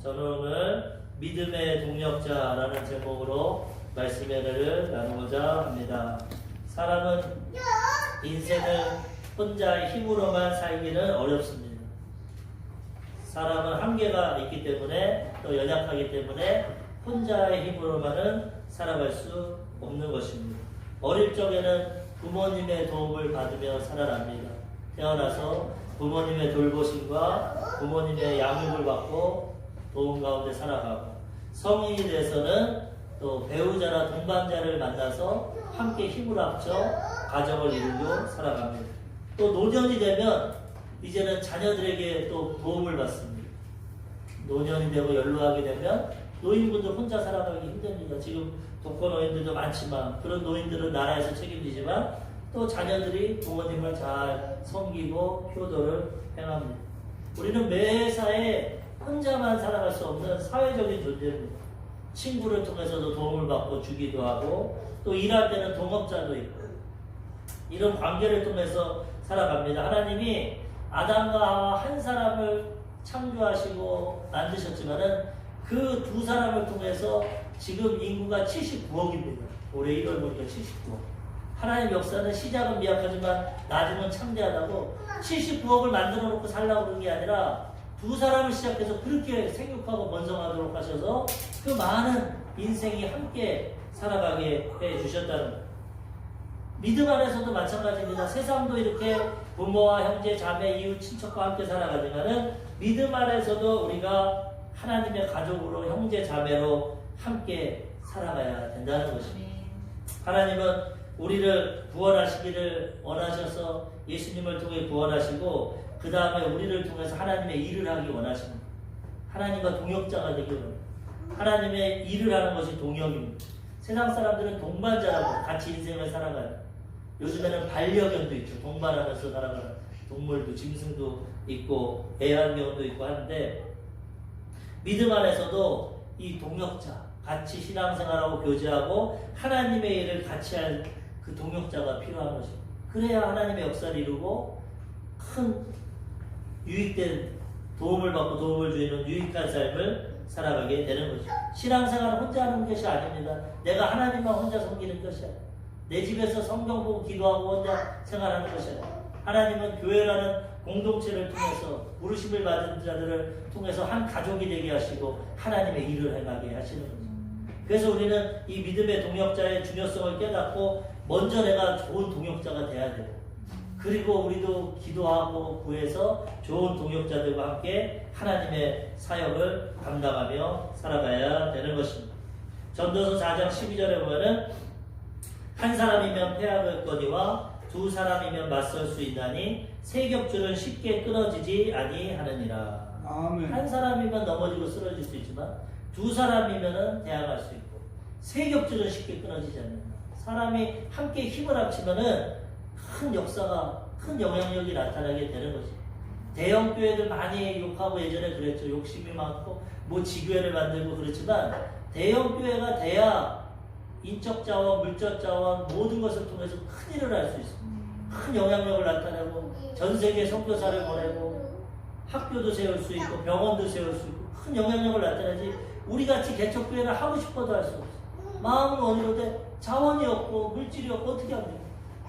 저는 오늘 믿음의 동력자라는 제목으로 말씀을 나누고자 합니다. 사람은 인생을 혼자의 힘으로만 살기는 어렵습니다. 사람은 한계가 있기 때문에 또 연약하기 때문에 혼자의 힘으로만은 살아갈 수 없는 것입니다. 어릴 적에는 부모님의 도움을 받으며 살아납니다. 태어나서 부모님의 돌보심과 부모님의 양육을 받고 도움 가운데 살아가고, 성인이 돼서는 또 배우자나 동반자를 만나서 함께 힘을 합쳐 가정을 이루고 살아갑니다. 또 노년이 되면 이제는 자녀들에게 또 도움을 받습니다. 노년이 되고 연로하게 되면 노인분들 혼자 살아가기 힘듭니다. 지금 독거노인들도 많지만 그런 노인들은 나라에서 책임지지만 또 자녀들이 부모님을 잘 섬기고 효도를 행합니다. 우리는 매사에 혼자만 살아갈 수 없는 사회적인 존재입니다. 친구를 통해서도 도움을 받고 주기도 하고, 또 일할 때는 동업자도 있고, 이런 관계를 통해서 살아갑니다. 하나님이 아담과 한 사람을 창조하시고 만드셨지만은 그 두 사람을 통해서 지금 인구가 79억입니다. 올해 1월 보니까 79억. 하나님 역사는 시작은 미약하지만 나중은 창대하다고 79억을 만들어 놓고 살라고 그런 게 아니라 두 사람을 시작해서 그렇게 생육하고 번성하도록 하셔서 그 많은 인생이 함께 살아가게 해 주셨다는 거예요. 믿음 안에서도 마찬가지입니다. 세상도 이렇게 부모와 형제, 자매, 이웃, 친척과 함께 살아가지만은 믿음 안에서도 우리가 하나님의 가족으로 형제, 자매로 함께 살아가야 된다는 것입니다. 하나님은 우리를 구원하시기를 원하셔서 예수님을 통해 구원하시고 그 다음에 우리를 통해서 하나님의 일을 하기 원하십니다. 하나님과 동역자가 되기 원합니다. 하나님의 일을 하는 것이 동역입니다. 세상 사람들은 동반자라고 같이 인생을 살아가요. 요즘에는 반려견도 있죠. 동반하면서 살아가는 동물도, 짐승도 있고 애완견도 있고 하는데, 믿음 안에서도 이 동역자, 같이 신앙생활하고 교제하고 하나님의 일을 같이 할 그 동역자가 필요한 것입니다. 그래야 하나님의 역사를 이루고 큰 유익된 도움을 받고 도움을 주는 유익한 삶을 살아가게 되는 것이죠. 신앙생활은 혼자 하는 것이 아닙니다. 내가 하나님만 혼자 섬기는 것이 아니라 내 집에서 성경 보고 기도하고 혼자 생활하는 것이 아니라 하나님은 교회라는 공동체를 통해서 부르심을 받은 자들을 통해서 한 가족이 되게 하시고 하나님의 일을 행하게 하시는 거죠. 그래서 우리는 이 믿음의 동역자의 중요성을 깨닫고 먼저 내가 좋은 동역자가 돼야 돼요. 그리고 우리도 기도하고 구해서 좋은 동역자들과 함께 하나님의 사역을 감당하며 살아가야 되는 것입니다. 전도서 4장 12절에 보면은 한 사람이면 패하겠거니와 두 사람이면 맞설 수 있나니 세 겹줄은 쉽게 끊어지지 아니하느니라. 아멘. 한 사람이면 넘어지고 쓰러질 수 있지만 두 사람이면은 대항할 수 있고 세 겹줄은 쉽게 끊어지지 않는다. 사람이 함께 힘을 합치면은 큰 역사가, 큰 영향력이 나타나게 되는 거지. 대형 교회들 많이 욕하고 예전에 그랬죠. 욕심이 많고 뭐 지교회를 만들고 그렇지만 대형 교회가 돼야 인적 자원, 물적 자원 모든 것을 통해서 큰 일을 할 수 있습니다. 큰 영향력을 나타내고 전 세계 선교사를 보내고 학교도 세울 수 있고 병원도 세울 수 있고 큰 영향력을 나타내지, 우리같이 개척교회를 하고 싶어도 할 수 없어. 마음은 어디로돼 자원이 없고 물질이 없고 어떻게 합니까?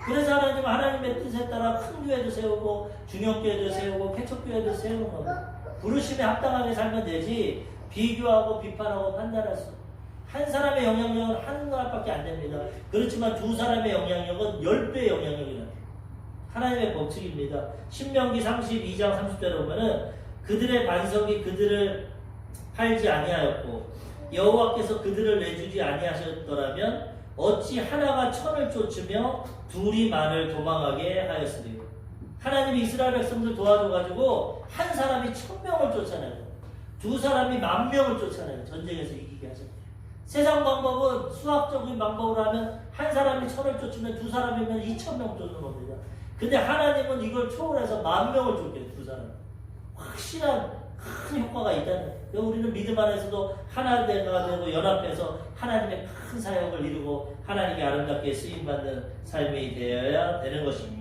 그래서 하나님은 하나님의 뜻에 따라 큰 교회도 세우고 중형교회도 세우고 개척교회도 세우는 겁니다. 부르심에 합당하게 살면 되지 비교하고 비판하고 판단할 수 없어요. 한 사람의 영향력은 한 사람밖에 안 됩니다. 그렇지만 두 사람의 영향력은 10배의 영향력이 납니다. 하나님의 법칙입니다. 신명기 32장 30절에 보면은 그들의 반석이 그들을 팔지 아니하였고 여호와께서 그들을 내주지 아니하셨더라면 어찌 하나가 천을 쫓으며 둘이 만을 도망하게 하였으리요. 하나님이 이스라엘 백성들 도와줘가지고 한 사람이 1000명을 쫓아내고 두 사람이 10,000명을 쫓아내고 전쟁에서 이기게 하셨대요. 세상 방법은 수학적인 방법으로 하면 한 사람이 1000을 쫓으면 두 사람이면 2000명 쫓는 겁니다. 근데 하나님은 이걸 초월해서 10,000명을 쫓게 두 사람. 확실한 큰 효과가 있다는 거예요. 우리는 믿음 안에서도 하나가 되고 연합해서 하나님의 큰 사역을 이루고 하나님께 아름답게 쓰임받는 삶이 되어야 되는 것입니다.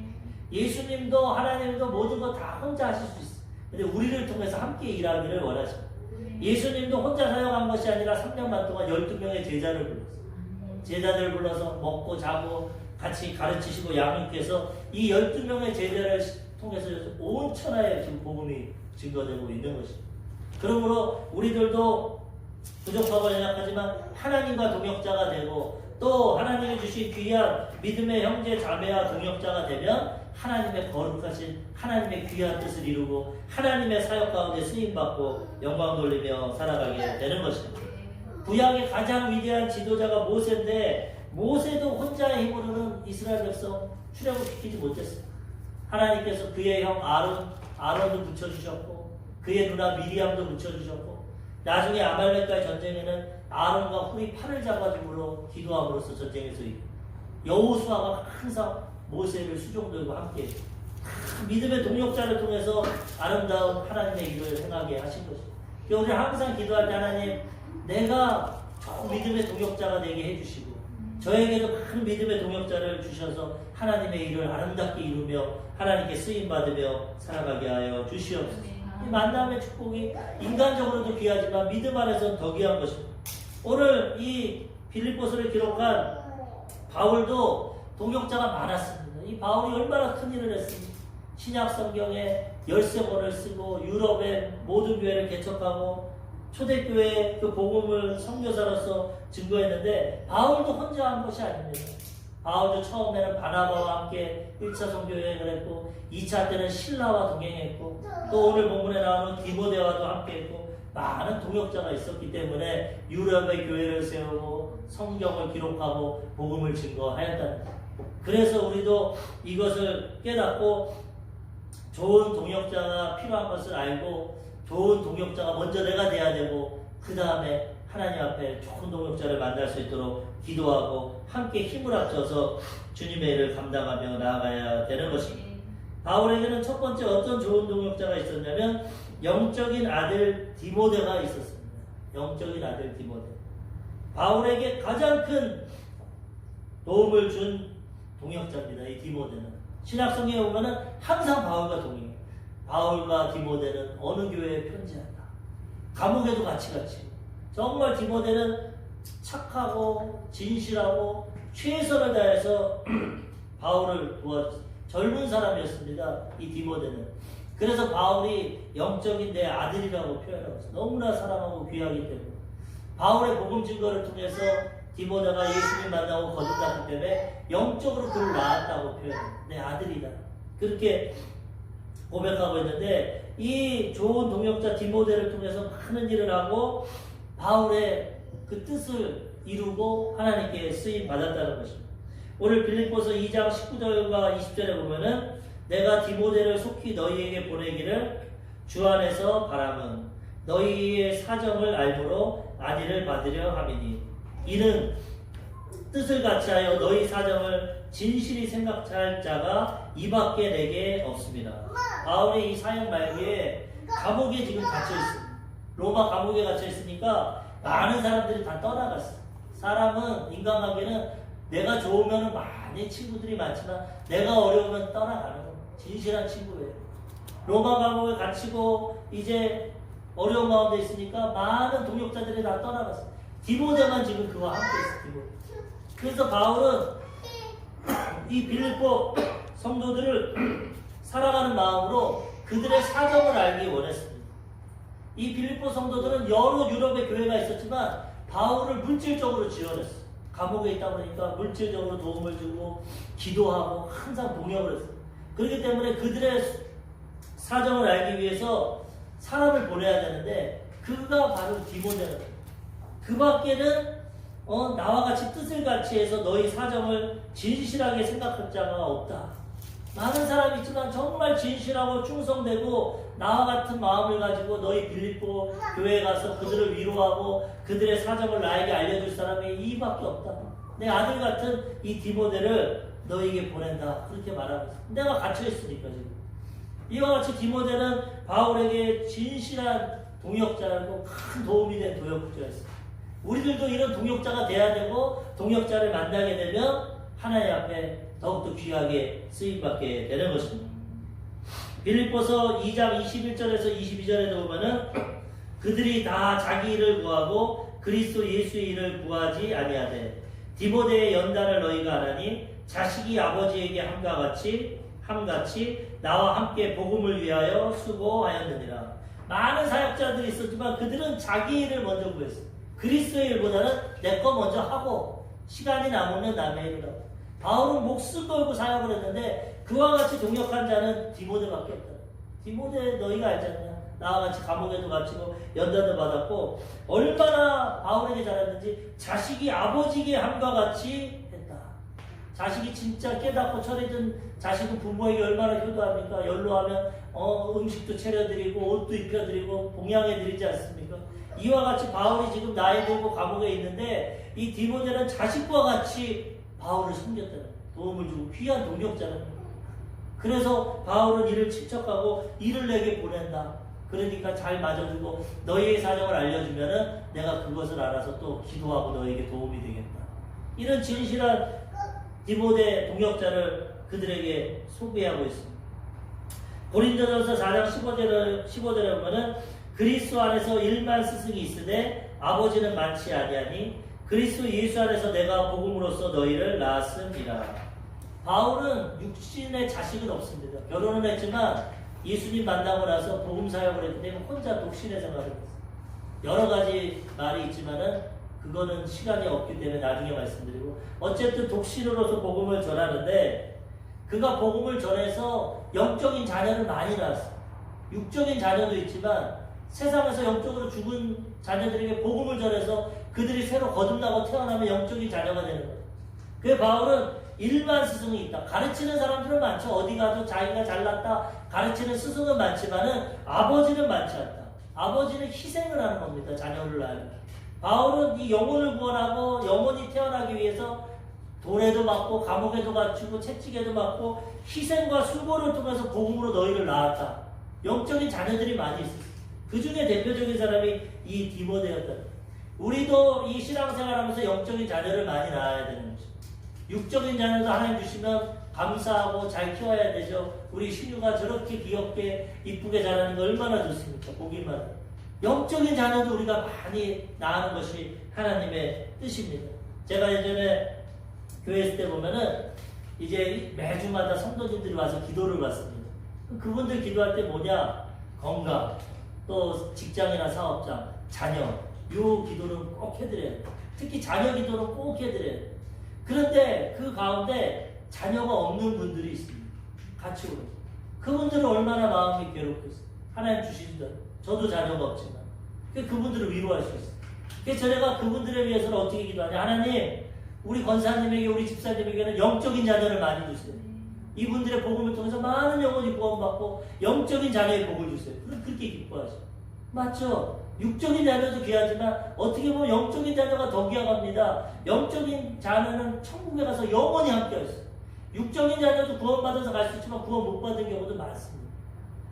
예수님도 하나님도 모든 거 다 혼자 하실 수 있어요. 근데 우리를 통해서 함께 일하기를 원하십니다. 예수님도 혼자 사역한 것이 아니라 3년 반 동안 12명의 제자를 불렀어요. 제자들 불러서 먹고 자고 같이 가르치시고 양육해서 이 12명의 제자를 통해서 온 천하에 지금 복음이 증거되고 있는 것입니다. 그러므로 우리들도 부족하고 연약하지만 하나님과 동역자가 되고 또 하나님이 주신 귀한 믿음의 형제 자매와 동역자가 되면 하나님의 거룩하신 하나님의 귀한 뜻을 이루고 하나님의 사역 가운데 쓰임받고 영광 돌리며 살아가게 되는 것입니다. 구약의 가장 위대한 지도자가 모세인데 모세도 혼자의 힘으로는 이스라엘 백성 출애굽 시키지 못했어요. 하나님께서 그의 형 아론도 붙여주셨고 그의 누나 미리암도 붙여주셨고 나중에 아말렉과의 전쟁에는 아론과 훌이 팔을 잡아줌으로 기도함으로써 전쟁에서 이기고 여호수아가 항상 모세를 수종 들고 함께 믿음의 동역자를 통해서 아름다운 하나님의 일을 행하게 하신 것입니다. 우리 항상 기도할 때 하나님 내가 저 믿음의 동역자가 되게 해주시고 저에게도 큰 믿음의 동역자를 주셔서 하나님의 일을 아름답게 이루며 하나님께 쓰임받으며 살아가게 하여 주시옵소서. 이 만남의 축복이 인간적으로도 귀하지만 믿음 안에서는 더 귀한 것입니다. 오늘 이 빌립보서를 기록한 바울도 동역자가 많았습니다. 이 바울이 얼마나 큰 일을 했습니까? 신약 성경에 13권을 쓰고 유럽의 모든 교회를 개척하고 초대교회의 그 복음을 선교사로서 증거했는데 바울도 혼자 한 것이 아닙니다. 바울도 처음에는 바나바와 함께 1차 선교 여행을 했고 2차 때는 신라와 동행했고 또 오늘 본문에 나오는 디모데와도 함께 했고 많은 동역자가 있었기 때문에 유럽의 교회를 세우고 성경을 기록하고 복음을 증거하였다는 것. 그래서 우리도 이것을 깨닫고 좋은 동역자가 필요한 것을 알고 좋은 동역자가 먼저 내가 돼야 되고 그 다음에 하나님 앞에 좋은 동역자를 만날 수 있도록 기도하고 함께 힘을 합쳐서 주님의 일을 감당하며 나아가야 되는 것입니다. 바울에게는 첫 번째 어떤 좋은 동역자가 있었냐면 영적인 아들 디모데가 있었습니다. 영적인 아들 디모데. 바울에게 가장 큰 도움을 준 동역자입니다. 이 디모데는. 신약성경에 보면은 항상 바울과 동행해요. 바울과 디모데는 어느 교회에 편지한다. 감옥에도 같이. 정말 디모데는 착하고 진실하고 최선을 다해서 바울을 도와줬어요. 젊은 사람이었습니다. 이 디모데는. 그래서 바울이 영적인 내 아들이라고 표현하고 있어요. 너무나 사랑하고 귀하기 때문에. 바울의 복음 증거를 통해서 디모데가 예수님 만나고 거듭났기 때문에 영적으로 그를 낳았다고 표현해요. 내 아들이다. 그렇게 고백하고 있는데 이 좋은 동역자 디모데를 통해서 많은 일을 하고 바울의 그 뜻을 이루고 하나님께 쓰임 받았다는 것입니다. 오늘 빌립보서 2장 19절과 20절에 보면은 내가 디모데를 속히 너희에게 보내기를 주 안에서 바람은 너희의 사정을 알므로 안위를 받으려 함이니 이는 뜻을 같이하여 너희 사정을 진실히 생각할 자가 이밖에 내게 없습니다. 바울의 이 사역 말기에 감옥에 지금 갇혀 있습니다. 로마 감옥에 갇혀 있으니까 많은 사람들이 다 떠나갔어요. 사람은 인간관계는 내가 좋으면 많이 친구들이 많지만 내가 어려우면 떠나가는 거예요. 진실한 친구예요. 로마 감옥에 갇히고 이제 어려운 가운데 있으니까 많은 동역자들이 다 떠나갔어요. 디모데만 지금 그와 함께 있어요. 디모데. 그래서 바울은 이 빌립보 성도들을 살아가는 마음으로 그들의 사정을 알기 원했습니다. 이 빌립보 성도들은 여러 유럽의 교회가 있었지만 바울을 물질적으로 지원했어요. 감옥에 있다 보니까 물질적으로 도움을 주고 기도하고 항상 동역을 했어요. 그렇기 때문에 그들의 사정을 알기 위해서 사람을 보내야 되는데 그가 바로 디모데는 그 밖에는 나와 같이 뜻을 같이 해서 너희 사정을 진실하게 생각할 자가 없다. 많은 사람이 있지만 정말 진실하고 충성되고 나와 같은 마음을 가지고 너희 빌립보 교회에 가서 그들을 위로하고 그들의 사정을 나에게 알려줄 사람이 이밖에 없다. 내 아들 같은 이 디모데를 너에게 보낸다. 그렇게 말하고 있어. 내가 갇혀있으니까 지금. 이와 같이 디모데는 바울에게 진실한 동역자고 큰 도움이 된 동역자였어요. 우리들도 이런 동역자가 돼야 되고 동역자를 만나게 되면 하나님 앞에 더욱더 귀하게 쓰임받게 되는 것입니다. 빌립보서 2장 21절에서 22절에도 보면은 그들이 다 자기 일을 구하고 그리스도 예수의 일을 구하지 아니하되 디모데의 연단을 너희가 아나니 자식이 아버지에게 함같이 나와 함께 복음을 위하여 수고하였느니라. 많은 사역자들이 있었지만 그들은 자기 일을 먼저 구했어. 그리스도의 일보다는 내 거 먼저 하고 시간이 남으면 남의 일을 하고. 바울은 목숨 걸고 사역을 했는데 그와 같이 동역한 자는 디모데밖에 없다. 디모데 너희가 알지 않냐? 나와 같이 감옥에도 갇히고 연단도 받았고 얼마나 바울에게 잘했는지 자식이 아버지에게 함과 같이 했다. 자식이 진짜 깨닫고 철해진 자식은 부모에게 얼마나 효도합니까? 연로하면 음식도 차려드리고 옷도 입혀드리고 봉양해드리지 않습니까? 이와 같이 바울이 지금 나이 들고 감옥에 있는데 이 디모데는 자식과 같이 바울을 섬겼다는 거예요. 도움을 주고 귀한 동역자는 거예요. 그래서 바울은 이를 친척하고 이를 내게 보낸다. 그러니까 잘 맞아주고 너희의 사정을 알려주면은 내가 그것을 알아서 또 기도하고 너에게 도움이 되겠다. 이런 진실한 디모데 동역자를 그들에게 소개하고 있습니다. 고린도전서 4장 15절에 보면은 그리스도 안에서 일만 스승이 있으되 아버지는 많지 아니하니 그리스도 예수 안에서 내가 복음으로써 너희를 낳았음이라. 바울은 육신의 자식은 없습니다. 결혼은 했지만 예수님 만나고 나서 복음 사역을 했기 때문에 혼자 독신의 생활을 했어요. 여러 가지 말이 있지만은 그거는 시간이 없기 때문에 나중에 말씀드리고 어쨌든 독신으로서 복음을 전하는데 그가 복음을 전해서 영적인 자녀를 많이 낳았어요. 육적인 자녀도 있지만 세상에서 영적으로 죽은 자녀들에게 복음을 전해서 그들이 새로 거듭나고 태어나면 영적인 자녀가 되는 거예요. 그래서 바울은 일반 스승이 있다. 가르치는 사람들은 많죠. 어디 가도 자기가 잘났다 가르치는 스승은 많지만은 아버지는 많지 않다. 아버지는 희생을 하는 겁니다. 자녀를 낳으면. 바울은 이 영혼을 구원하고 영혼이 태어나기 위해서 돌에도 맞고 감옥에도 갇히고 채찍에도 맞고 희생과 수고를 통해서 복음으로 너희를 낳았다. 영적인 자녀들이 많이 있었어요. 그 중에 대표적인 사람이 이 디모데였다. 우리도 이 신앙생활하면서 영적인 자녀를 많이 낳아야 되는 거죠. 육적인 자녀도 하나님 주시면 감사하고 잘 키워야 되죠. 우리 신유가 저렇게 귀엽게 이쁘게 자라는 거 얼마나 좋습니까? 보기만 해도. 영적인 자녀도 우리가 많이 낳는 것이 하나님의 뜻입니다. 제가 예전에 교회 있을 때 보면은 이제 매주마다 성도님들이 와서 기도를 받습니다. 그분들 기도할 때 뭐냐? 건강, 또 직장이나 사업장, 자녀, 요 기도는 꼭 해드려야 돼요. 특히 자녀 기도는 꼭 해드려야 돼요. 그런데 그 가운데 자녀가 없는 분들이 있습니다. 같이 오는. 그분들은 얼마나 마음이 괴롭겠어요. 하나님 주시던 저도 자녀가 없지만 그분들을 위로할 수 있어요. 그래서 제가 그분들을 위해서는 어떻게 기도하냐. 하나님 우리 권사님에게 우리 집사님에게는 영적인 자녀를 많이 주세요. 이분들의 복음을 통해서 많은 영혼이 구원받고 영적인 자녀의 복을 주세요. 그렇게 기뻐하죠. 맞죠? 육적인 자녀도 귀하지만 어떻게 보면 영적인 자녀가 더 귀하갑니다. 영적인 자녀는 천국에 가서 영원히 함께 있어요. 육적인 자녀도 구원받아서 갈 수 있지만 구원 못 받은 경우도 많습니다.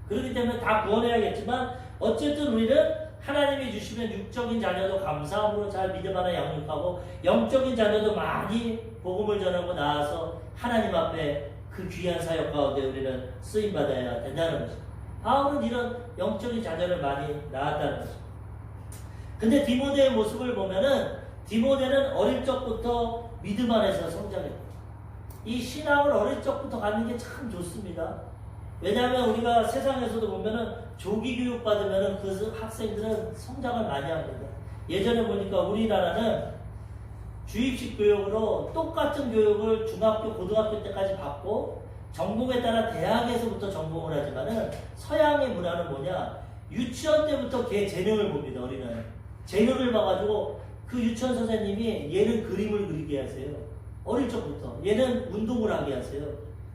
그렇기 때문에 다 구원해야겠지만 어쨌든 우리는 하나님이 주시면 육적인 자녀도 감사함으로 잘 믿음 하나 양육하고 영적인 자녀도 많이 복음을 전하고 나아서 하나님 앞에 그 귀한 사역 가운데 우리는 쓰임받아야 된다는 거죠. 바울은 이런 영적인 자녀를 많이 낳았다는 거죠. 근데 디모데의 모습을 보면은 디모데는 어릴 적부터 믿음 안에서 성장했다. 이 신앙을 어릴 적부터 갖는 게 참 좋습니다. 왜냐하면 우리가 세상에서도 보면은 조기 교육 받으면은 그 학생들은 성장을 많이 합니다. 예전에 보니까 우리나라는 주입식 교육으로 똑같은 교육을 중학교, 고등학교 때까지 받고 전공에 따라 대학에서부터 전공을 하지만은 서양의 문화는 뭐냐? 유치원 때부터 걔 재능을 봅니다. 어린아이. 재능을 봐가지고 그 유치원 선생님이 얘는 그림을 그리게 하세요. 어릴 적부터. 얘는 운동을 하게 하세요.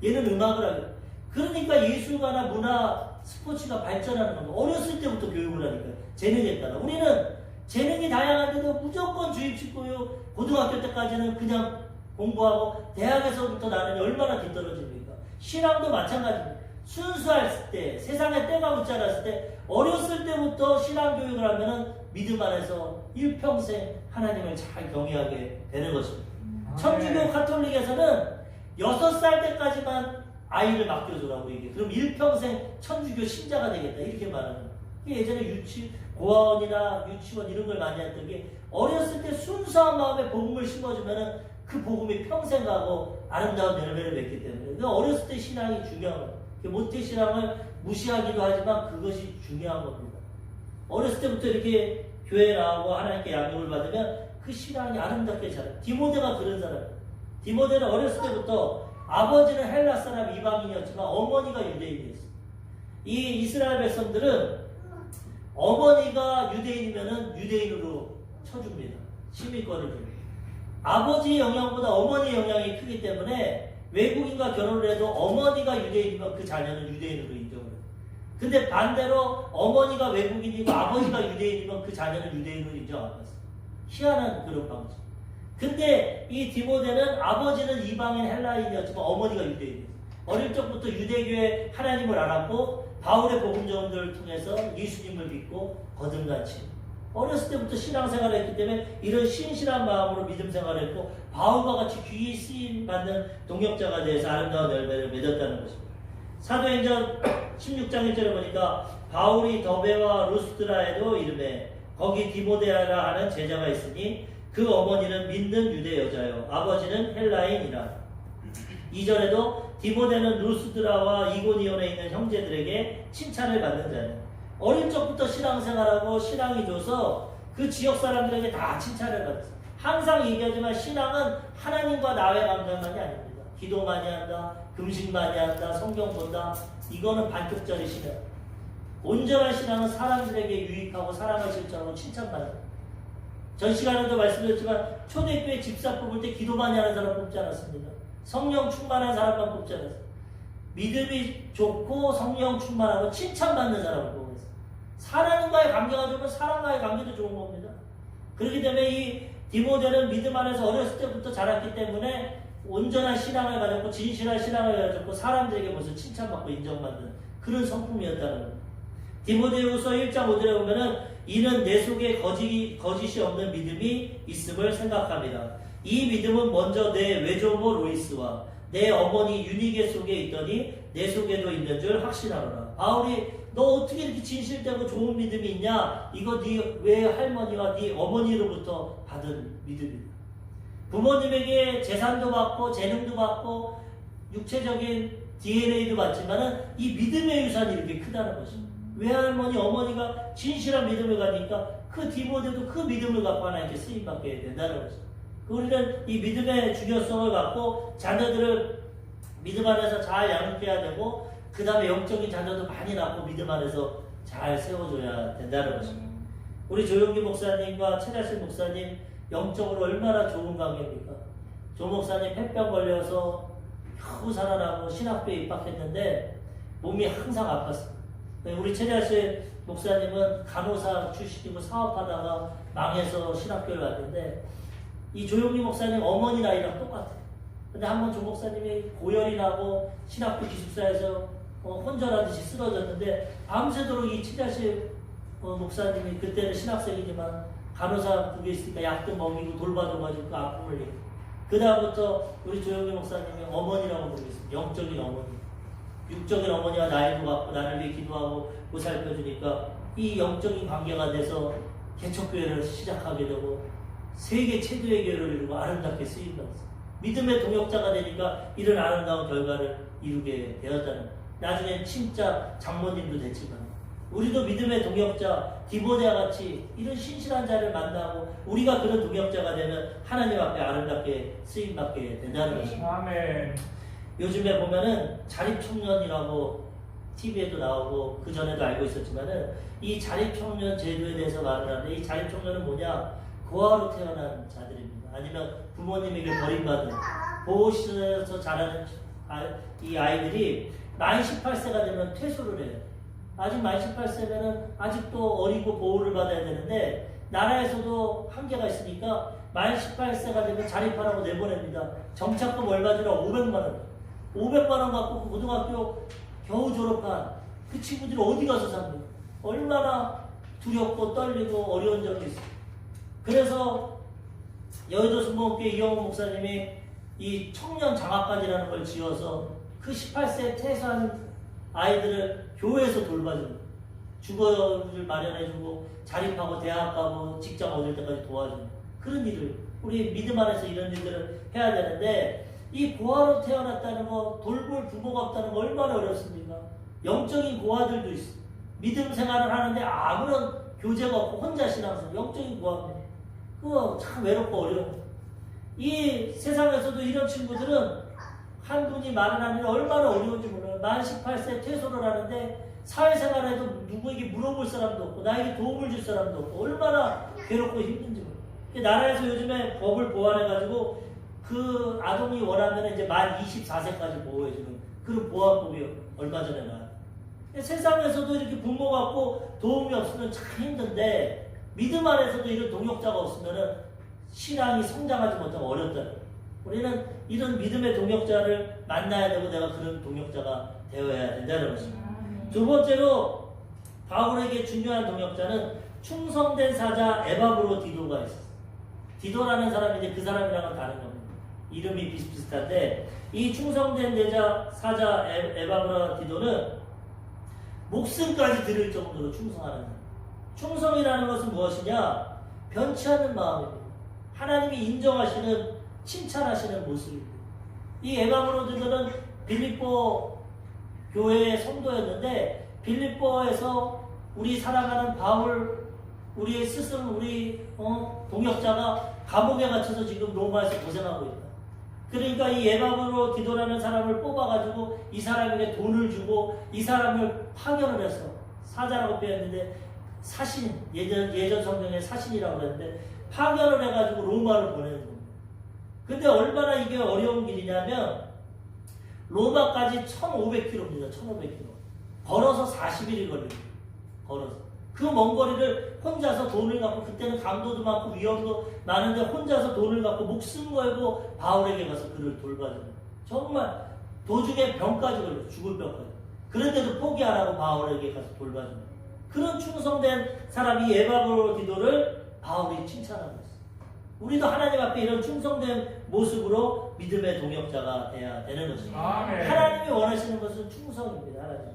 얘는 음악을 하게. 그러니까 예술가나 문화, 스포츠가 발전하는 겁니다. 어렸을 때부터 교육을 하니까. 재능에 따라. 우리는 재능이 다양한데도 무조건 주입식 교육, 고등학교 때까지는 그냥 공부하고 대학에서부터 나는 얼마나 뒤떨어집니까? 신앙도 마찬가지입니다. 순수할 때, 세상에 때가 묻지 않았을 때, 어렸을 때부터 신앙 교육을 하면은 믿음 안에서 일평생 하나님을 잘 경외하게 되는 것입니다. 천주교 카톨릭에서는 6살 때까지만 아이를 맡겨주라고 얘기해요. 그럼 일평생 천주교 신자가 되겠다. 이렇게 말하는 거예요. 예전에 고아원이나 유치원 이런 걸 많이 했던 게 어렸을 때 순수한 마음에 복음을 심어주면은 그 복음이 평생 가고 아름다운 열매를 맺기 때문에 그러니까 어렸을 때 신앙이 중요한 거예요. 모태신앙을 무시하기도 하지만 그것이 중요한 겁니다. 어렸을 때부터 이렇게 교회 나오고 하나님께 양육을 받으면 그 신앙이 아름답게 자라요. 디모데가 그런 사람이에요. 디모데는 어렸을 때부터 아버지는 헬라 사람 이방인이었지만 어머니가 유대인이었어요. 이 이스라엘 백성들은 어머니가 유대인이면은 유대인으로 쳐줍니다. 시민권을 줍니다. 아버지 영향보다 어머니 영향이 크기 때문에 외국인과 결혼을 해도 어머니가 유대인이면 그 자녀는 유대인으로 인정을 해요. 근데 반대로 어머니가 외국인이고 아버지가 유대인이면 그 자녀는 유대인으로 인정 안 받았어요. 희한한 그런 방식. 근데 이 디모데는 아버지는 이방인 헬라인이었지만 어머니가 유대인이었어요. 어릴 적부터 유대교의 하나님을 알았고 바울의 복음 전도를 통해서 예수님을 믿고 거듭났지. 어렸을 때부터 신앙생활을 했기 때문에 이런 신실한 마음으로 믿음 생활을 했고 바울과 같이 귀히 쓰임받는 동역자가 돼서 아름다운 열매를 맺었다는 것입니다. 사도행전 16장 1절에 보니까 바울이 더베와 루스드라에도 이름에 거기 디모데라 하는 제자가 있으니 그 어머니는 믿는 유대 여자요 아버지는 헬라인이라. 2절에도 디모데는 루스드라와 이고니온에 있는 형제들에게 칭찬을 받는 자예요. 어릴 적부터 신앙생활하고 신앙이 줘서 그 지역 사람들에게 다 칭찬을 받았어요. 항상 얘기하지만 신앙은 하나님과 나의 관계만이 아닙니다. 기도 많이 한다, 금식 많이 한다, 성경 본다. 이거는 반쪽짜리 신앙. 온전한 신앙은 사람들에게 유익하고 사랑을 실천하고 칭찬받는. 전 시간에도 말씀드렸지만 초대교회 집사 뽑을 때 기도 많이 하는 사람 뽑지 않았습니다. 성령 충만한 사람만 뽑지 않았어요. 믿음이 좋고 성령 충만하고 칭찬받는 사람을 뽑았어요. 하나님과의 관계가 좋으면 사람과의 관계도 좋은 겁니다. 그렇기 때문에 이 디모데는 믿음 안에서 어렸을 때부터 자랐기 때문에 온전한 신앙을 가졌고 진실한 신앙을 가졌고 사람들에게 벌써 칭찬받고 인정받는 그런 성품이었다는 겁니다. 디모데후서 1장 5절에 보면은 이는 내 속에 거짓이 없는 믿음이 있음을 생각합니다. 이 믿음은 먼저 내 외조모 로이스와 내 어머니 유니게 속에 있더니 내 속에도 있는 줄 확신하노라. 바울이 너 어떻게 이렇게 진실되고 좋은 믿음이 있냐? 이거 네 외할머니와 네 어머니로부터 받은 믿음이다. 부모님에게 재산도 받고 재능도 받고 육체적인 DNA도 받지만은 이 믿음의 유산이 이렇게 크다는 것입니다. 외할머니, 어머니가 진실한 믿음을 가니까 그 디모데도 그 믿음을 갖고 하나님께 쓰임받게 된다는 것입니다. 우리는 이 믿음의 중요성을 갖고 자녀들을 믿음 안에서 잘 양육해야 되고 그 다음에 영적인 자녀도 많이 낳고 믿음 안에서 잘 세워줘야 된다는 것입니다. 우리 조용기 목사님과 최다실 목사님 영적으로 얼마나 좋은 관계입니까? 조 목사님 폐병 걸려서 겨우 살아나고 신학교에 입학했는데 몸이 항상 아팠어요. 우리 최다실 목사님은 간호사 출신이고 사업하다가 망해서 신학교를 갔는데 이 조용기 목사님 어머니 나이랑 똑같아요. 근데 한번 조 목사님이 고열이 나고 신학교 기숙사에서 혼절하듯이 쓰러졌는데 밤새도록 이 최다실 목사님이 그때는 신학생이지만 간호사 그게 있으니까 약도 먹이고 돌봐줘가지고 그 아픔을 얘기해요. 그 다음부터 우리 조용기 목사님이 어머니라고 부르겠습니다. 영적인 어머니. 육적인 어머니가 나이도 갖고 나를 위해 기도하고 보살펴주니까 이 영적인 관계가 돼서 개척교회를 시작하게 되고 세계 최대의 교회를 이루고 아름답게 쓰임받았어요. 믿음의 동역자가 되니까 이런 아름다운 결과를 이루게 되었다는 거예요. 나중엔 진짜 장모님도 됐지만 우리도 믿음의 동역자 디모데와 같이 이런 신실한 자를 만나고 우리가 그런 동역자가 되면 하나님 앞에 아름답게 쓰임받게 된다는 것입니다. 아멘. 요즘에 보면은 자립청년이라고 TV에도 나오고 그 전에도 알고 있었지만은 이 자립청년 제도에 대해서 말을 하는데 이 자립청년은 뭐냐? 고아로 태어난 자들입니다. 아니면 부모님에게 버림받은 보호시설에서 자라는 이 아이들이 만 18세가 되면 퇴소를 해요. 아직 만 18세면은 아직도 어리고 보호를 받아야 되는데 나라에서도 한계가 있으니까 만 18세가 되면 자립하라고 내보냅니다. 정착금 얼마 주나 500만 원. 500만 원 갖고 고등학교 겨우 졸업한 그 친구들이 어디 가서 삽니까? 얼마나 두렵고 떨리고 어려운 점이 있어요. 그래서 여의도 순복음교회 이영호 목사님이 이 청년 장학관이라는 걸 지어서 그 18세 퇴소한 아이들을 교회에서 돌봐줍니다. 주거를 마련해주고 자립하고 대학 가고 직장 얻을 때까지 도와주는 그런 일을 우리 믿음 안에서 이런 일들을 해야 되는데 이 고아로 태어났다는 거 돌볼 부모가 없다는 거 얼마나 어렵습니까? 영적인 고아들도 있어. 믿음 생활을 하는데 아무런 교제가 없고 혼자 신앙생활 영적인 고아입니다. 그거 참 외롭고 어려워. 이 세상에서도 이런 친구들은 한 분이 말을 하면 얼마나 어려운지 몰라요. 만 18세 퇴소를 하는데 사회생활에도 누구에게 물어볼 사람도 없고 나에게 도움을 줄 사람도 없고 얼마나 괴롭고 힘든지 몰라요. 나라에서 요즘에 법을 보완해가지고 그 아동이 원하면 이제 만 24세까지 보호해주는 그런 보호법이 얼마 전에 나왔어요. 세상에서도 이렇게 부모가 없고 도움이 없으면 참 힘든데 믿음 안에서도 이런 동역자가 없으면 신앙이 성장하지 못하면 어렵다. 우리는 이런 믿음의 동역자를 만나야 되고 내가 그런 동역자가 되어야 된다는 것입니다. 두 번째로 바울에게 중요한 동역자는 충성된 사자 에바브로디도가 있었어요. 디도라는 사람이 이제 그 사람이랑은 다른 겁니다. 이름이 비슷비슷한데 이 충성된 사자 에바브로디도는 목숨까지 드릴 정도로 충성하는 사람. 충성이라는 것은 무엇이냐? 변치 않는 마음입니다. 하나님이 인정하시는 칭찬하시는 모습입니다. 이 에바브로디도는 빌립보 교회의 성도였는데 빌립보에서 우리 사랑하는 바울 우리의 스승 우리 동역자가 감옥에 갇혀서 지금 로마에서 고생하고 있다. 그러니까 이 에바브로디도라는 사람을 뽑아가지고 이 사람에게 돈을 주고 이 사람을 파견을 해서 사자라고 표현했는데 사신 예전 성경에 사신이라고 그랬는데 파견을 해가지고 로마를 보내는 겁니다. 근데 얼마나 이게 어려운 길이냐면 로마까지 1500km입니다. 1500km. 걸어서 40일이 걸립니다. 걸어서. 그 먼 거리를 혼자서 돈을 갖고 그때는 강도도 많고 위험도 많은데 혼자서 돈을 갖고 목숨 걸고 바울에게 가서 그를 돌봐줍니다. 정말 도중에 병까지 걸려 죽을 병까지. 그런데도 포기 안 하고 바울에게 가서 돌봐줍니다. 그런 충성된 사람이 에바브로디도를 바울이 칭찬하고 있어요. 우리도 하나님 앞에 이런 충성된 모습으로 믿음의 동역자가 돼야 되는 것입니다. 하나님이 원하시는 것은 충성입니다. 하나님.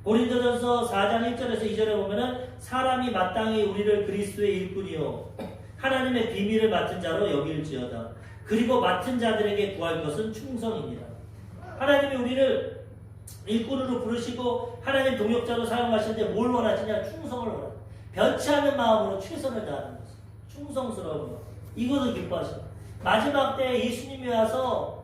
고린도전서 4장 1절에서 2절에 보면은 사람이 마땅히 우리를 그리스도의 일꾼이요 하나님의 비밀을 맡은 자로 여길지어다. 그리고 맡은 자들에게 구할 것은 충성입니다. 하나님이 우리를 일꾼으로 부르시고 하나님 동역자로 사용하시는데 뭘 원하시냐? 충성을 원하시냐. 변치 않는 마음으로 최선을 다하는 것입니다. 충성스러운 것. 이것을 기뻐하십니다. 마지막 때 예수님이 와서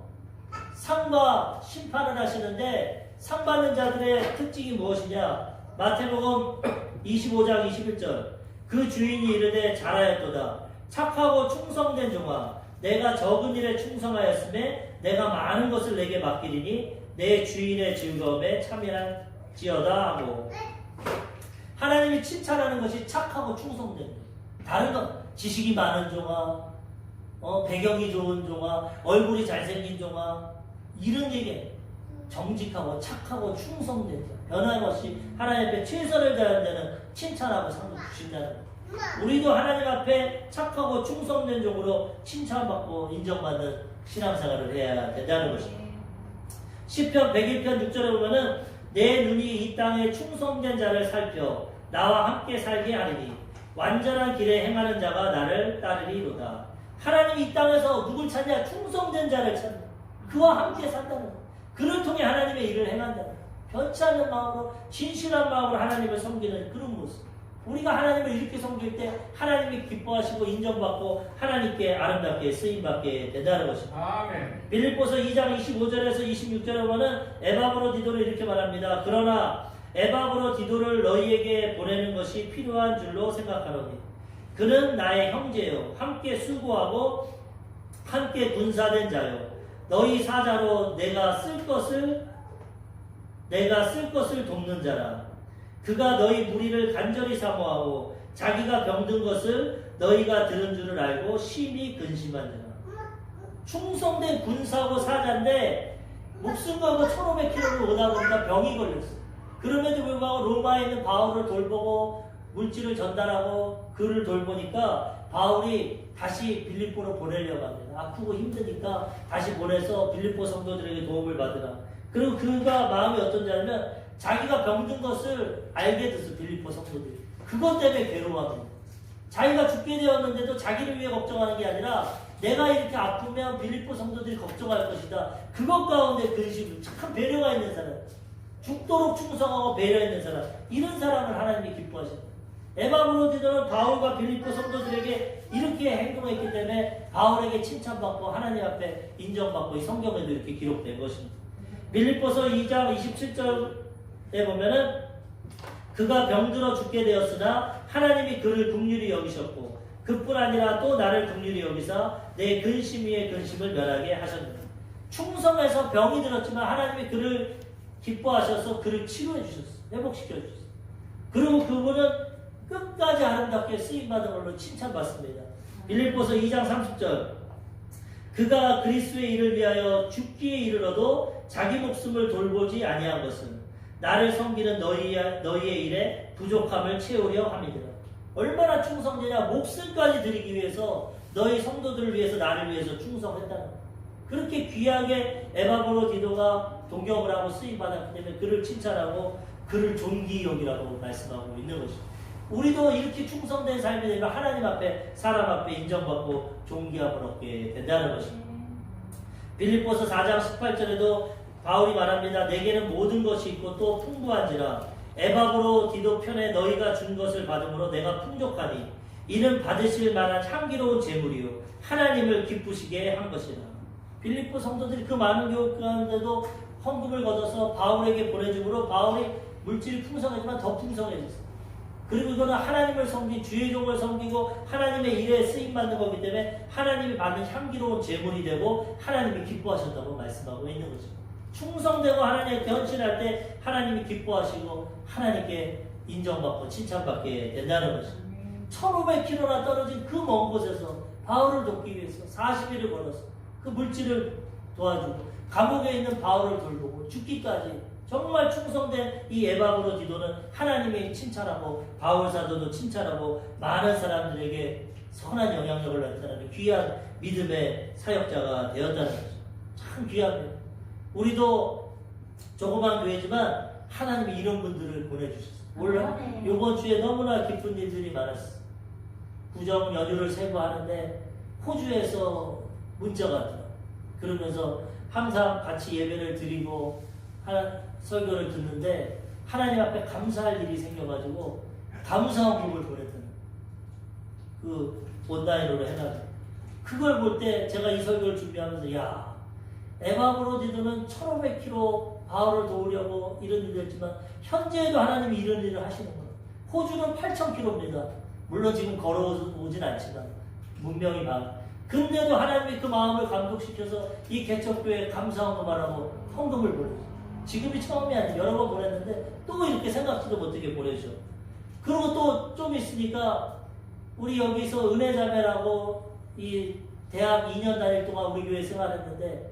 상과 심판을 하시는데 상 받는 자들의 특징이 무엇이냐? 마태복음 25장 21절 그 주인이 이르되 잘하였도다. 착하고 충성된 종아 내가 적은 일에 충성하였음에 내가 많은 것을 내게 맡기리니 내 주인의 즐거움에 참여할지어다 하고 하나님이 칭찬하는 것이 착하고 충성된 것. 다른 건 지식이 많은 종아 배경이 좋은 종아 얼굴이 잘생긴 종아 이런 얘기예요. 정직하고 착하고 충성된 자, 변함없이 하나님 앞에 최선을 다하는 자는 칭찬하고 상을 주신다는 것. 우리도 하나님 앞에 착하고 충성된 종으로 칭찬받고 인정받는 신앙생활을 해야 된다는 것입니다. 시편 101편 6절에 보면은 내 눈이 이 땅에 충성된 자를 살펴 나와 함께 살게 하리니 완전한 길에 행하는 자가 나를 따르리로다. 하나님이 이 땅에서 누굴 찾냐? 충성된 자를 찾는 그와 함께 산다는 것. 그를 통해 하나님의 일을 행한다. 변치 않는 마음으로 진실한 마음으로 하나님을 섬기는 그런 모습. 우리가 하나님을 이렇게 섬길 때 하나님이 기뻐하시고 인정받고 하나님께 아름답게 쓰임받게 된다는 것입니다. 아멘. 빌립보서 2장 25절에서 26절에 보면 에바브로디도를 이렇게 말합니다. 그러나 에바브로디도를 너희에게 보내는 것이 필요한 줄로 생각하노니 그는 나의 형제요 함께 수고하고 함께 군사된 자요 너희 사자로 내가 쓸 것을 돕는 자라. 그가 너희 무리를 간절히 사모하고 자기가 병든 것을 너희가 들은 줄을 알고 심히 근심한 자라. 충성된 군사고 사자인데 목숨 걸고 1500km를 오다 보니까 병이 걸렸어. 그럼에도 불구하고 로마에 있는 바울을 돌보고 물질을 전달하고 그를 돌보니까 바울이 다시 빌립보로 보내려고 합니다. 아프고 힘드니까 다시 보내서 빌립보 성도들에게 도움을 받으라. 그리고 그가 마음이 어떤지 알면 자기가 병든 것을 알게 됐어. 빌립보 성도들이. 그것 때문에 괴로워합니다. 자기가 죽게 되었는데도 자기를 위해 걱정하는 게 아니라 내가 이렇게 아프면 빌립보 성도들이 걱정할 것이다. 그것 가운데 근심, 참 배려가 있는 사람, 죽도록 충성하고 배려 있는 사람, 이런 사람을 하나님이 기뻐하십니다. 에바브로디도는 바울과 빌립보 성도들에게 이렇게 행동했기 때문에 바울에게 칭찬받고 하나님 앞에 인정받고 이 성경에도 이렇게 기록된 것입니다. 빌립보서 2장 27절에 보면은 그가 병들어 죽게 되었으나 하나님이 그를 긍휼히 여기셨고 그뿐 아니라 또 나를 긍휼히 여기사 내 근심 위에 근심을 멸하게 하셨느니라. 충성해서 병이 들었지만 하나님이 그를 기뻐하셔서 그를 치료해 주셨어요. 회복시켜 주셨어요. 그리고 그분은 끝까지 아름답게 쓰임받은 걸로 칭찬받습니다. 빌립보서 2장 30절 그가 그리스도의 일을 위하여 죽기에 이르러도 자기 목숨을 돌보지 아니한 것은 나를 섬기는 너희의 일에 부족함을 채우려 함이더라. 얼마나 충성되냐. 목숨까지 드리기 위해서 너희 성도들을 위해서 나를 위해서 충성했다는 거예요. 그렇게 귀하게 에바브로디도가 동경을 하고 쓰임받았기 때문에 그를 칭찬하고 그를 존귀히 여기라고 말씀하고 있는 것입니다. 우리도 이렇게 충성된 삶이 되면 하나님 앞에 사람 앞에 인정받고 존귀함을 얻게 된다는 것입니다. 빌립보서 4장 18절에도 바울이 말합니다. 내게는 모든 것이 있고 또 풍부한지라 에바브로디도 편에 너희가 준 것을 받음으로 내가 풍족하니 이는 받으실 만한 향기로운 제물이요 하나님을 기쁘시게 한 것이라. 빌립보 성도들이 그 많은 교육 가운데도 헌금을 걷어서 바울에게 보내줌으로 바울이 물질이 풍성하지만 더 풍성해졌어요. 그리고 이거는 하나님을 섬긴 주의 종을 섬기고 하나님의 일에 쓰임받는 거기 때문에 하나님이 받는 향기로운 제물이 되고 하나님이 기뻐하셨다고 말씀하고 있는 거죠. 충성되고 하나님께 헌신할 때 하나님이 기뻐하시고 하나님께 인정받고 칭찬받게 된다는 것이죠. 1500km나 떨어진 그 먼 곳에서 바울을 돕기 위해서 40일을 걸어서 그 물질을 도와주고 감옥에 있는 바울을 돌보고 죽기까지 정말 충성된 이 에바브로디도는 하나님이 칭찬하고 바울 사도도 칭찬하고 많은 사람들에게 선한 영향력을 나타내는 귀한 믿음의 사역자가 되었다는 거죠. 참 귀합니다. 우리도 조그만 교회지만 하나님이 이런 분들을 보내주셨어요. 몰라? 이번 주에 너무나 기쁜 일들이 많았어요. 구정 연휴를 세고하는데 호주에서 문자가 왔더라고요. 그러면서 항상 같이 예배를 드리고 설교를 듣는데 하나님 앞에 감사할 일이 생겨가지고 감사헌금을 보냈다는 그 온라인으로 해가지고 그걸 볼 때 제가 이 설교를 준비하면서 야 에바브로디도는 1500km 바울을 도우려고 이런 일을 했지만 현재에도 하나님이 이런 일을 하시는 거예요. 호주는 8000km입니다. 물론 지금 걸어오진 않지만 문명이 막 근데도 하나님이 그 마음을 감독시켜서 이 개척교회에 감사헌금하라고 헌금을 보내죠. 지금이 처음이 아니에요. 여러 번 보냈는데 또 이렇게 생각지도 못하게 보내죠. 그리고 또 좀 있으니까 우리 여기서 은혜자매라고 이 대학 2년 다닐 동안 우리 교회 생활했는데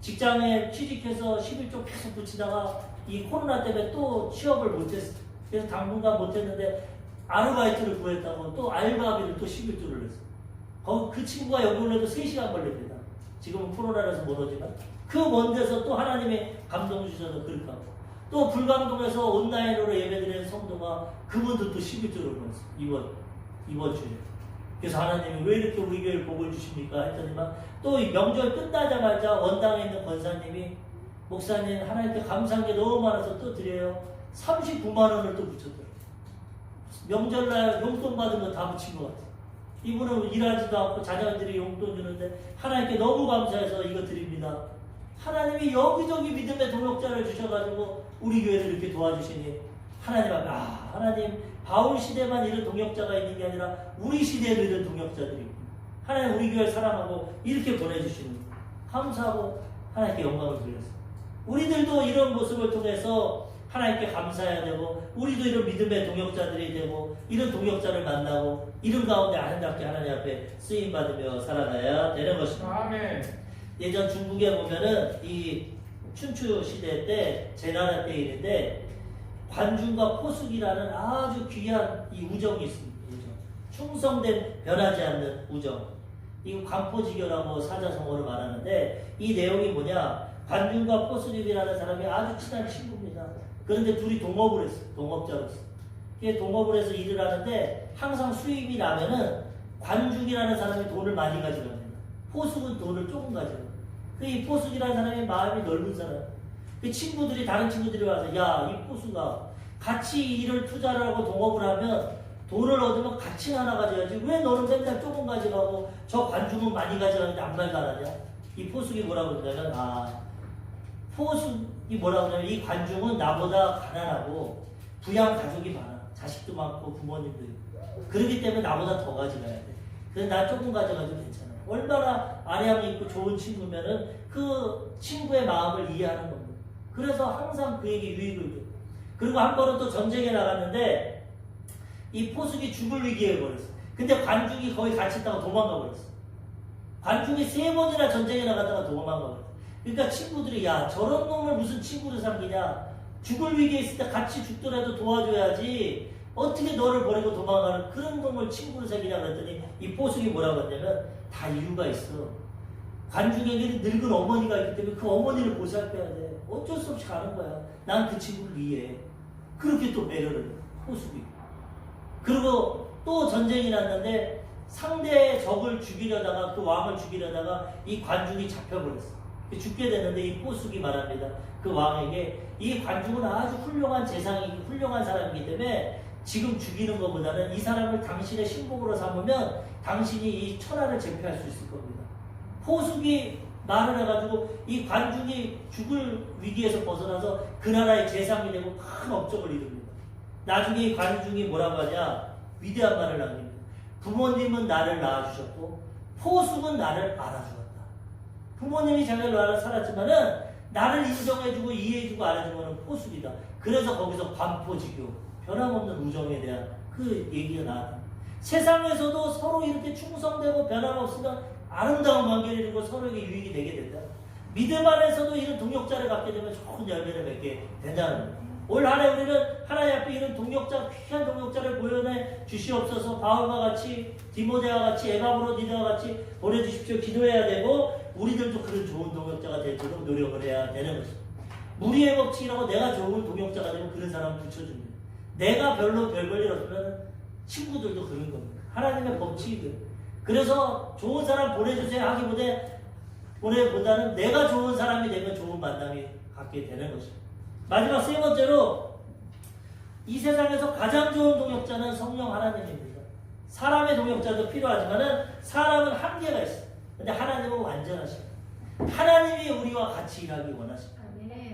직장에 취직해서 11조 계속 붙이다가 이 코로나 때문에 또 취업을 못했어요. 그래서 당분간 못했는데 아르바이트를 구했다고 또 알바비를 또 11조를 냈어요. 그 친구가 여기 올래도 3시간 걸립니다. 지금은 코로나라서 못 오지만 그 먼 데서 또 하나님의 감동 주셔서 그렇게 하고 또 불광동에서 온라인으로 예배드리는 성도가 그분도 또 11조를 보냈어요. 이번 주에. 그래서 하나님이 왜 이렇게 우리 교회를 복을 주십니까? 했더니만 또 이 명절 끝나자마자 원당에 있는 권사님이 목사님 하나님께 감사한 게 너무 많아서 또 드려요. 39만 원을 또 붙였더라고요. 명절날 용돈 받은 거 다 붙인 것 같아요. 이분은 일하지도 않고 자녀들이 용돈 주는데 하나님께 너무 감사해서 이거 드립니다. 하나님이 여기저기 믿음의 동역자를 주셔가지고 우리 교회를 이렇게 도와주시니 하나님 앞에 하나님 바울 시대만 이런 동역자가 있는 게 아니라 우리 시대에도 이런 동역자들이 있고 하나님 우리 교회를 사랑하고 이렇게 보내주시는 거예요. 감사하고 하나님께 영광을 돌렸어요. 우리들도 이런 모습을 통해서 하나님께 감사해야 되고 우리도 이런 믿음의 동역자들이 되고 이런 동역자를 만나고 이런 가운데 아름답게 하나님 앞에 쓰임받으며 살아가야 되는 것입니다. 아멘. 예전 중국에 보면은 이 춘추 시대 때 제나라 때 일인데 관중과 포숙이라는 아주 귀한 이 우정이 있습니다. 충성된 변하지 않는 우정. 이거 관포지교라고 사자성어로 말하는데 이 내용이 뭐냐? 관중과 포수립이라는 사람이 아주 친한 친구입니다. 그런데 둘이 동업을 했어. 동업자로서. 동업을 해서 일을 하는데 항상 수입이 나면은 관중이라는 사람이 돈을 많이 가져갑니다. 포숙은 돈을 조금 가져가. 이 포숙이라는 사람이 마음이 넓은 사람. 그 친구들이, 다른 친구들이 와서, 야, 이 포수가 같이 일을 투자를 하고 동업을 하면 돈을 얻으면 같이 하나 가져야지. 왜 너는 맨날 조금 가져가고 저 관중은 많이 가져가는데 아무 말도 안 하냐? 이 포숙이 뭐라고 그러냐면, 포숙이 뭐라고 그러냐면, 이 관중은 나보다 가난하고 부양 가족이 많아. 자식도 많고 부모님도 있고. 그렇기 때문에 나보다 더 가져가야 돼. 그래서 나 조금 가져가도 괜찮아. 얼마나 아량이 있고 좋은 친구면은 그 친구의 마음을 이해하는 겁니다. 그래서 항상 그에게 유익을 줘. 그리고 한 번은 또 전쟁에 나갔는데 이 포숙이 죽을 위기에 걸렸어. 근데 관중이 거의 같이 있다가 도망가 버렸어. 관중이 3번이나 전쟁에 나갔다가 도망가 버렸어. 그러니까 친구들이, 야, 저런 놈을 무슨 친구로 삼기냐. 죽을 위기에 있을 때 같이 죽더라도 도와줘야지. 어떻게 너를 버리고 도망가는 그런 놈을 친구로 사귀냐 그랬더니 이 포숙이 뭐라고 했냐면, 다 이유가 있어. 관중에게는 늙은 어머니가 있기 때문에 그 어머니를 보살펴야 돼. 어쩔 수 없이 가는 거야. 난 그 친구를 이해해. 그렇게 또 배려를 해. 포숙이. 그리고 또 전쟁이 났는데 상대의 적을 죽이려다가, 그 왕을 죽이려다가 이 관중이 잡혀버렸어. 죽게 되는데 이 포숙이 말합니다. 그 왕에게, 이 관중은 아주 훌륭한 재상이고 훌륭한 사람이기 때문에 지금 죽이는 것보다는 이 사람을 당신의 신복으로 삼으면 당신이 이 천하를 제패할 수 있을 겁니다. 포숙이 말을 해가지고 이 관중이 죽을 위기에서 벗어나서 그 나라의 재상이 되고 큰 업적을 이룹니다. 나중에 이 관중이 뭐라고 하냐, 위대한 말을 남깁니다. 부모님은 나를 낳아주셨고 포숙은 나를 알아주었다. 부모님이 자기를 낳아 살았지만은 나를 인정해주고 이해해주고 알아주는 것은 포숙이다. 그래서 거기서 관포지교, 변함없는 우정에 대한 그 얘기가 나왔다. 세상에서도 서로 이렇게 충성되고 변함없으면 아름다운 관계를 이루고 서로에게 유익이 되게 된다. 믿음 안에서도 이런 동역자를 갖게 되면 좋은 열매를 맺게 된다는 거예요. 올 한해 우리는 하나님 앞에 이런 동역자, 귀한 동역자를 보여내 주시옵소서. 바울과 같이, 디모데와 같이, 에바브로디다와 같이 보내주십시오. 기도해야 되고 우리들도 그런 좋은 동역자가 되도록 노력을 해야 되는 것입니다. 무리의 법칙이라고 내가 좋은 동역자가 되면 그런 사람을 붙여줍니다. 내가 별로 별 볼 일 없으면 친구들도 그런 겁니다. 하나님의 법칙이거든요. 그래서 좋은 사람 보내주세요 하기보다는 내가 좋은 사람이 되면 좋은 만남이 갖게 되는 것입니다. 마지막 3번째로, 이 세상에서 가장 좋은 동역자는 성령 하나님입니다. 사람의 동역자도 필요하지만은 사람은 한계가 있어요. 근데 하나님은 완전하십니다. 하나님이 우리와 같이 일하기 원하십니다.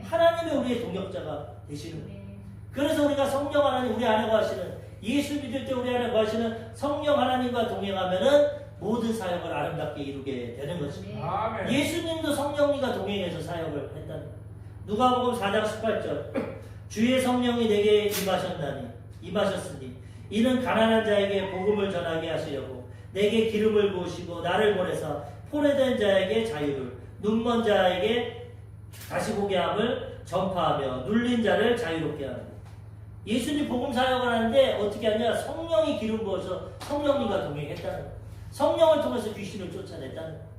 하나님이 우리의 동역자가 되시는 거예요. 그래서 우리가 성령 하나님, 우리 안에 거하시는, 예수 믿을 때 우리 안에 거하시는 성령 하나님과 동행하면은 모든 사역을 아름답게 이루게 되는 것입니다. 예수님도 성령님과 동행해서 사역을 했다는 거예요. 누가복음 4장 18절, 주의 성령이 내게 임하셨으니 이는 가난한 자에게 복음을 전하게 하시려고 내게 기름을 부으시고 나를 보내서 포로된 자에게 자유를, 눈먼 자에게 다시 보게 함을 전파하며 눌린 자를 자유롭게 하고. 예수님 복음 사역을 하는데 어떻게 하냐, 성령이 기름 부어서 성령님과 동행했다는 거예요. 성령을 통해서 귀신을 쫓아냈다는 거예요.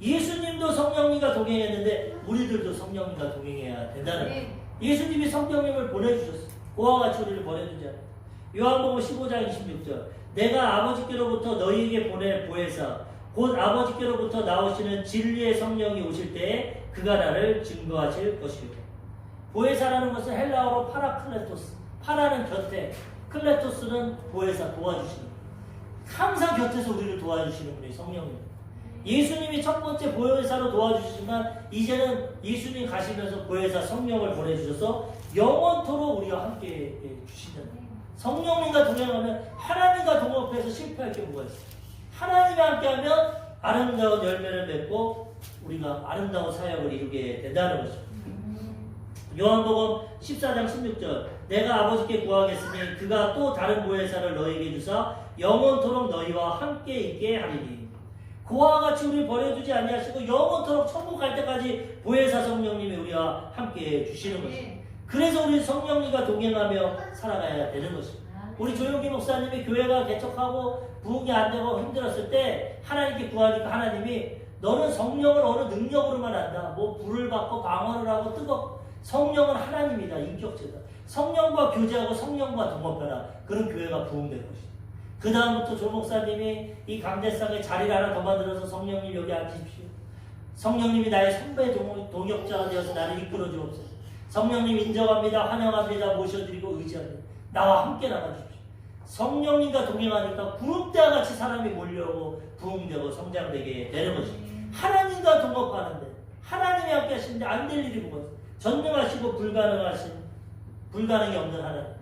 예수님도 성령님과 동행했는데 우리들도 성령님과 동행해야 된다는 거예요. 예수님이 성령님을 보내주셨어요. 그와 같이 우리를 보내주지 않아요. 요한복음 15장 26절, 내가 아버지께로부터 너희에게 보낼 보혜사 곧 아버지께로부터 나오시는 진리의 성령이 오실 때에 그가 나를 증거하실 것이요. 보혜사라는 것은 헬라어로 파라클레토스, 파라는 곁에, 클레토스는 보혜사, 도와주시는, 항상 곁에서 우리를 도와주시는 분이 성령입니다. 예수님이 첫 번째 보혜사로 도와주시지만 이제는 예수님 가시면서 보혜사 성령을 보내주셔서 영원토록 우리와 함께 주시는, 성령님과 동행하면 하나님과 동업해서 실패할 게 뭐가 있어요? 하나님과 함께하면 아름다운 열매를 맺고 우리가 아름다운 사역을 이루게 된다는 것입니다. 요한복음 14장 16절, 내가 아버지께 구하겠으니 그가 또 다른 보혜사를 너희에게 주사 영원토록 너희와 함께 있게 하리니. 그와 같이 우리를 버려두지 아니하시고 영원토록 천국 갈 때까지 보혜사 성령님이 우리와 함께 주시는 것입니다. 그래서 우리 성령님과 동행하며 살아가야 되는 것입니다. 우리 조용기 목사님이 교회가 개척하고 부흥이 안 되고 힘들었을 때 하나님께 구하니까 하나님이 너는 성령을 어느 능력으로만 안다. 뭐 불을 받고 방언을 하고 뜨겁고, 성령은 하나님이다. 인격체다. 성령과 교제하고 성령과 동업하라. 그런 교회가 부흥될 것이죠. 그 다음부터 조 목사님이 이 강대상에 자리를 하나 더 만들어서 성령님 여기 앉으십시오. 성령님이 나의 선배 동역자가 되어서 나를 이끌어 주옵소서. 성령님 인정합니다. 환영합니다. 모셔드리고 의지합니다. 나와 함께 나가주십시오. 성령님과 동행하니까 구름대와 같이 사람이 몰려오고 부흥되고 성장되게 되는 것입니다. 하나님과 동업하는데 하나님이 함께 하시는데 안 될 일이 뭐가 있어요? 전능하시고 불가능이 없는 하나님.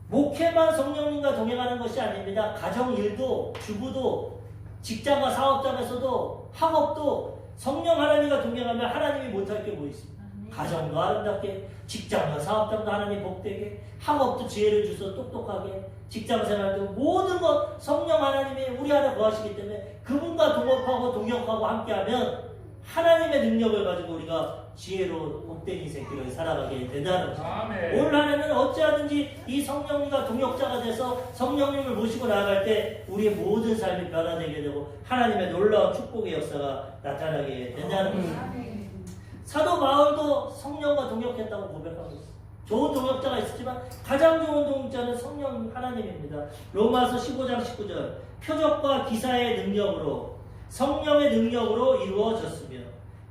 목회만 성령님과 동행하는 것이 아닙니다. 가정일도, 주부도, 직장과 사업장에서도, 학업도 성령 하나님과 동행하면 하나님이 못할 게 뭐 있습니까? 가정도 아름답게, 직장과 사업장도 하나님 복되게, 학업도 지혜를 주셔서 똑똑하게, 직장생활도 모든 것 성령 하나님이 우리 안에 거하시기 때문에 그분과 동업하고 동역하고 함께하면 하나님의 능력을 가지고 우리가 지혜로 복된 인생 길을 살아가게 된다는 것입니다. 올 한해는 어찌하든지 이 성령님과 동역자가 돼서 성령님을 모시고 나아갈 때 우리의 모든 삶이 변화되게 되고 하나님의 놀라운 축복의 역사가 나타나게 된다는 것입니다. 사도 바울도 성령과 동역했다고 고백하고 있습니다. 좋은 동역자가 있었지만 가장 좋은 동역자는 성령 하나님입니다. 로마서 15장 19절 표적과 기사의 능력으로 성령의 능력으로 이루어졌으며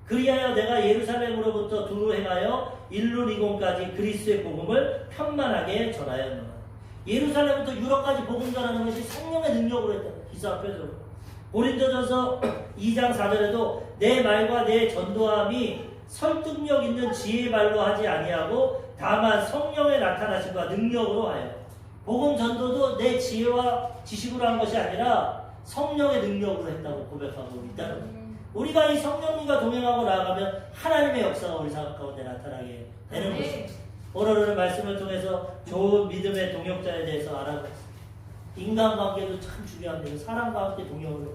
그리하여 내가 예루살렘으로부터 두루 행하여 일루리곤까지 그리스도의 복음을 편만하게 전하였노라. 예루살렘부터 유럽까지 복음 전하는 것이 성령의 능력으로 했다. 기사와 표적으로. 고린도전서 2장 4절에도 내 말과 내 전도함이 설득력 있는 지혜의 말로 하지 아니하고 다만 성령의 나타나심과 능력으로 하여. 복음 전도도 내 지혜와 지식으로 한 것이 아니라 성령의 능력으로 했다고 고백하고 있다는 거예요. 우리가 이 성령님과 동행하고 나아가면 하나님의 역사가 우리 삶 가운데 나타나게 되는 것입니다. 오늘은 말씀을 통해서 좋은 믿음의 동역자에 대해서 알아봤습니다. 인간관계도 참 중요한데요. 사람과 함께 동역을.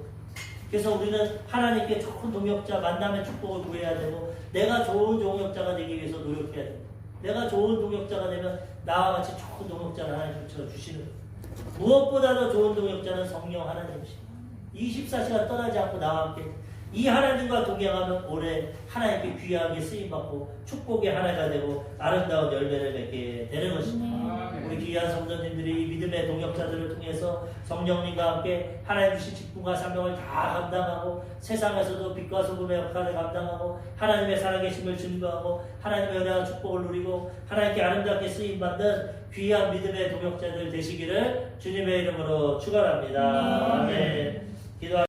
그래서 우리는 하나님께 좋은 동역자, 만남의 축복을 구해야 되고 내가 좋은 동역자가 되기 위해서 노력해야 됩니다. 내가 좋은 동역자가 되면 나와 같이 좋은 동역자를 하나님 주시는 거예요. 무엇보다도 좋은 동역자는 성령 하나님이십니다. 24시간 떠나지 않고 나와 함께 이 하나님과 동행하면 올해 하나님께 귀하게 쓰임받고 축복의 하나가 되고 아름다운 열매를 맺게 되는 것입니다. 우리 귀한 성도님들이 이 믿음의 동역자들을 통해서 성령님과 함께 하나님 주신 직분과 사명을 다 감당하고 세상에서도 빛과 소금의 역할을 감당하고 하나님의 살아계심을 증거하고 하나님의 은혜와 축복을 누리고 하나님께 아름답게 쓰임받는 귀한 믿음의 동역자들 되시기를 주님의 이름으로 축원합니다. 아멘. 기도하